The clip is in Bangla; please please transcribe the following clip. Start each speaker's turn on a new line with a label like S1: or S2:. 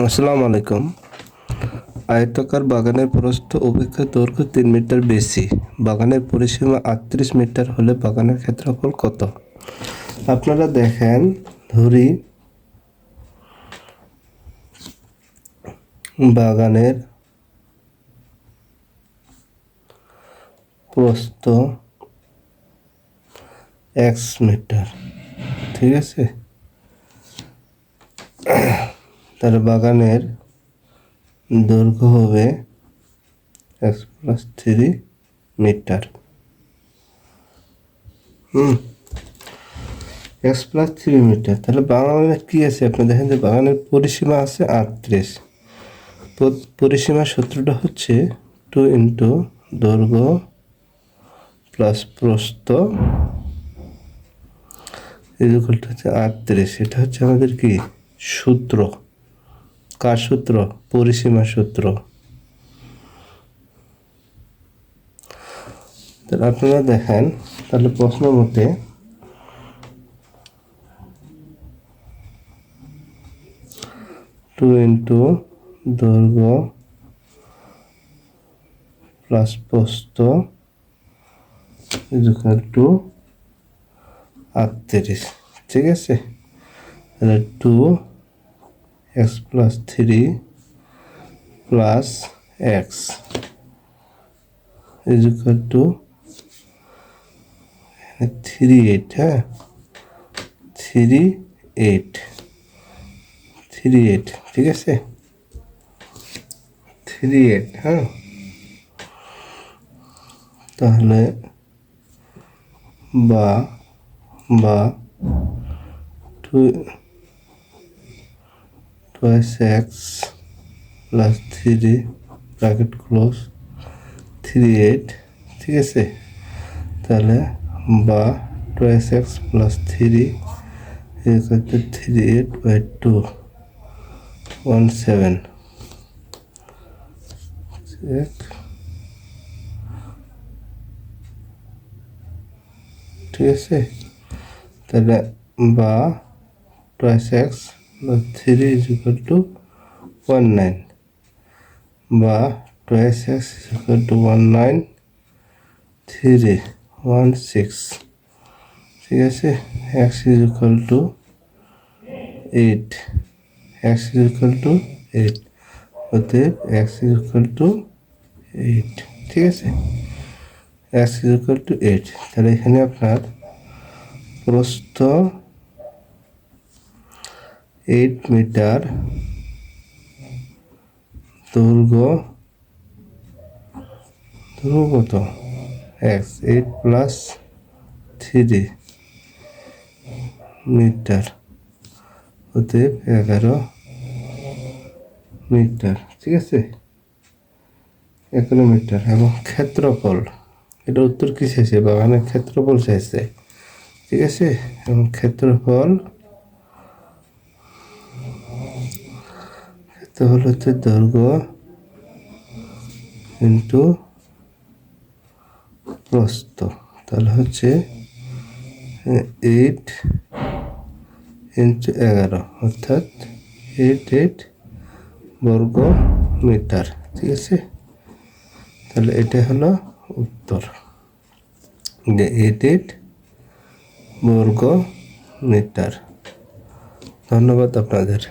S1: আসসালামু আলাইকুম। আয়তাকার বাগানের প্রস্থ অপেক্ষা দৈর্ঘ্য 3 মিটার বেশি। বাগানের পরিসীমা 38 মিটার হলে বাগানের ক্ষেত্রফল কত? আপনারা দেখেন, ধরি বাগানের প্রস্থ x মিটার, ঠিক আছে? তাহলে বাগানের দৈর্ঘ্য হবে x+3 মিটার। x+3 metre. তাহলে বাগানের কি আছে? আপনি দেখেন যে বাগানের পরিসীমা আছে 38। পরিসীমা সূত্রটা হচ্ছে 2 ইন্টু দৈর্ঘ্য প্লাস প্রস্থ ইকুয়াল টু হচ্ছে 38। এটা হচ্ছে আমাদের কি সূত্র? কার সূত্র? পরিসীমা সূত্র। তাহলে আপনারা দেখেন, তাহলে প্রশ্ন মতে টু ইন্টু দৈর্ঘ্য প্লাস প্রস্থ ইকুয়াল টু 38, ঠিক আছে? তাহলে 2x+3 plus x equal to 38, হ্যাঁ 38, ঠিক আছে? 38, হ্যাঁ। তাহলে বা 2x প্লাস 3 ব্র্যাকেট ক্লোজ 38, ঠিক আছে? তাহলে বা 2x প্লাস 3 ইকুয়াল টু 38/2 17, ঠিক আছে? তাহলে বা 2x প্লাস 3 ইকুয়াল টু 19 বা 2x ইকুয়াল টু 19,316, ঠিক আছে? x equal to 8, x equal to 8, অতএব x ইকুয়াল টু 8, ঠিক আছে? x equal to 8। তাহলে এখানে আপনার প্রস্থ 8 মিটার, দৈর্ঘ্য কত? x 8 প্লাস 3 মিটার, অতএব 11 মিটার, ঠিক আছে? 11 মিটার। এবং ক্ষেত্রফল, এটা উত্তর কি চাইছে? বাগানের ক্ষেত্রফল চাইছে, ঠিক আছে? এবং ক্ষেত্রফল হচ্ছে দৈর্ঘ্য ইন্টু প্রস্থ। তাহলে হচ্ছে 8 ইন্টু 11, অর্থাৎ 8 বর্গ মিটার, ঠিক আছে? তাহলে এটা হলো উত্তর, যে 8 বর্গ মিটার। ধন্যবাদ আপনাদের।